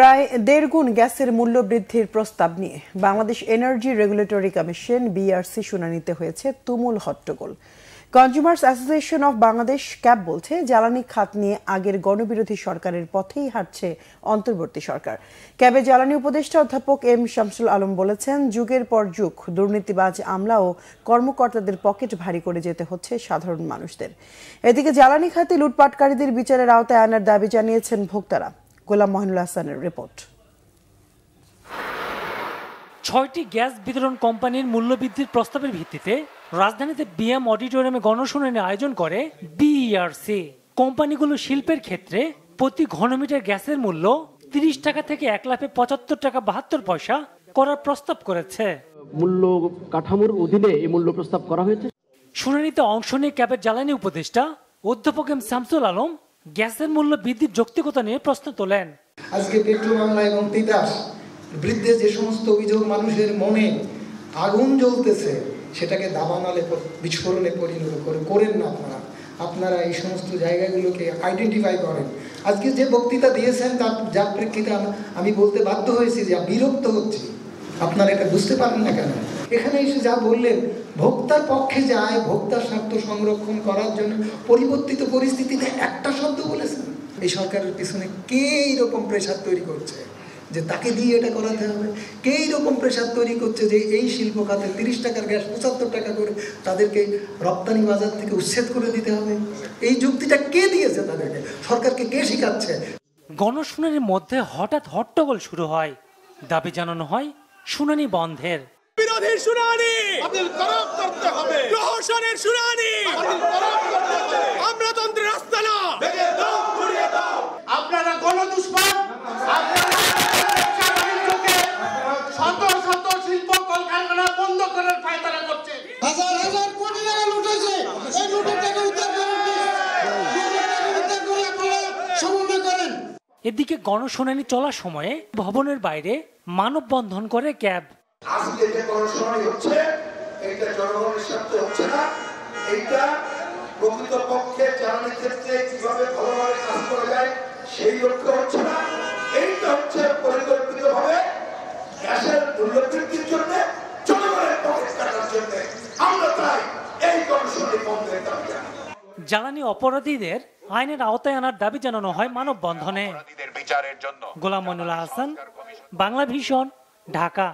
প্রায় ১.৫ গুণ গ্যাসের মূল্য বৃদ্ধির প্রস্তাব নিয়ে Bangladesh energy regulatory commission BRC শুনানিতে হয়েছে তুমুল হট্টগোল। Consumers association of Bangladesh CAB বলছে, জ্বালানি খাত নিয়ে আগের গণবিরোধী সরকারের পথেই হাঁটছে অন্তর্বর্তী সরকার। ক্যাবে জ্বালানি উপদেষ্টা অধ্যাপক এম শামসুল আলম বলেছেন, যুগের পর যুগ দুর্নীতিবাজ আমলা ও কর্মকর্তাদের পকেট ভারী করে যেতে হচ্ছে সাধারণ মানুষদের। এদিকে জ্বালানি খাতে লুটপাটকারীদের বিচারের আওতায় আনার দাবি জানিয়েছেন ভোক্তারা। গোলাম মহিনুল হাসানের রিপোর্ট। ৬টি গ্যাস বিতরণ কোম্পানির মূল্যবৃদ্ধির প্রস্তাবের ভিত্তিতে রাজধানীতে বিএম অডিটোরিয়ামে গণশুনানি আয়োজন করে বিইআরসি। কোম্পানিগুলো শিল্পের ক্ষেত্রে প্রতি ঘনমিটার গ্যাসের মূল্য ৩০ টাকা থেকে ১,৭৫ টাকা ৭২ পয়সা করার প্রস্তাব করেছে। মূল্য কাঠামোর অধীনে এই মূল্য প্রস্তাব করা হয়েছে। শুনানিতে অংশ নিয়ে ক্যাবের জ্বালানি উপদেষ্টা অধ্যাপক এম শামসুল আলম গ্যাসের মূল্য বৃদ্ধির যৌক্তিকতা নিয়ে প্রশ্ন তোলেন। আজকে পেট্রো বাংলা এবং তিতাস বৃদ্ধের যে সমস্ত অভিযোগ মানুষের মনে আগুন জ্বলতেছে, সেটাকে দাবানলে বিস্ফোরণে পরিণত করেন না। আপনারা এই সমস্ত জায়গাগুলোকে আইডেন্টিফাই করেন। আজকে যে বক্তৃতা দিয়েছেন যার প্রেক্ষিতে আমি বলতে বাধ্য হয়েছি যে বিরক্ত হচ্ছি। আপনারা এটা বুঝতে পারেন না কেন? এখানে এসে যা বললেন, ভোক্তার পক্ষে যায়, ভোক্তার স্বার্থ সংরক্ষণ করার জন্য পরিবর্তিত পরিস্থিতিতে একটা শব্দ বলেছেন। এই সরকারের পিছনে কে এইরকম প্রেশার তৈরি করছে যে তাকে দিয়ে এটা করাতে হবে? কে এইরকম প্রেশার তৈরি করছে যে এই শিল্প খাতে ৩০ টাকার গ্যাস ৭৫ টাকা করে তাদেরকে রপ্তানি বাজার থেকে উচ্ছেদ করে দিতে হবে? এই যুক্তিটা কে দিয়েছে তাদেরকে? সরকারকে কে শিখাচ্ছে? গণশুনানির মধ্যে হঠাৎ হট্টগোল শুরু হয়। দাবি জানানো হয় শুনানি বন্ধের। বিরোধী শুনানি বাতিল করতে হবে, প্রহসনের শুনানি বাতিল করতে হবে, আমলাতন্ত্রের রাস্তা না, ভেঙে দাও, ঘুরিয়ে দাও। আপনারা গণদুষ্কর, আপনারা শত শত শিল্প কলকারখানা বন্ধ করার ফায়দারা করছে। হাজার হাজার কোটি টাকা লুটেছে। এই লুটের টাকা উদ্ধার করেন। এদিকে গণশুনানি চলার সময়ে ভবনের বাইরে মানববন্ধন করে ক্যাব। আজকে যে গণশুনানি হচ্ছে, এটা জনগণের স্বার্থে হচ্ছে না। এইটা প্রকৃতপক্ষে জ্বালানি ক্ষেত্রে কিভাবে ভালোভাবে কাজ করা যায় সেই লক্ষ্য হচ্ছে না। এইটা হচ্ছে পরিকল্পিতভাবে গ্যাসের মূল্য বৃদ্ধির জন্য, জনগণের পকেট কাটার জন্য। আমরা তাই এই গণশুনানি বন্ধের দাবি জানাই। জ্বালানি অপরাধীদের আইনের আওতায় আনার দাবি জানানো হয় মানববন্ধনে। বিচারের জন্য গোলাম মহিনুল হাসান, বাংলা ভিশন, ঢাকা।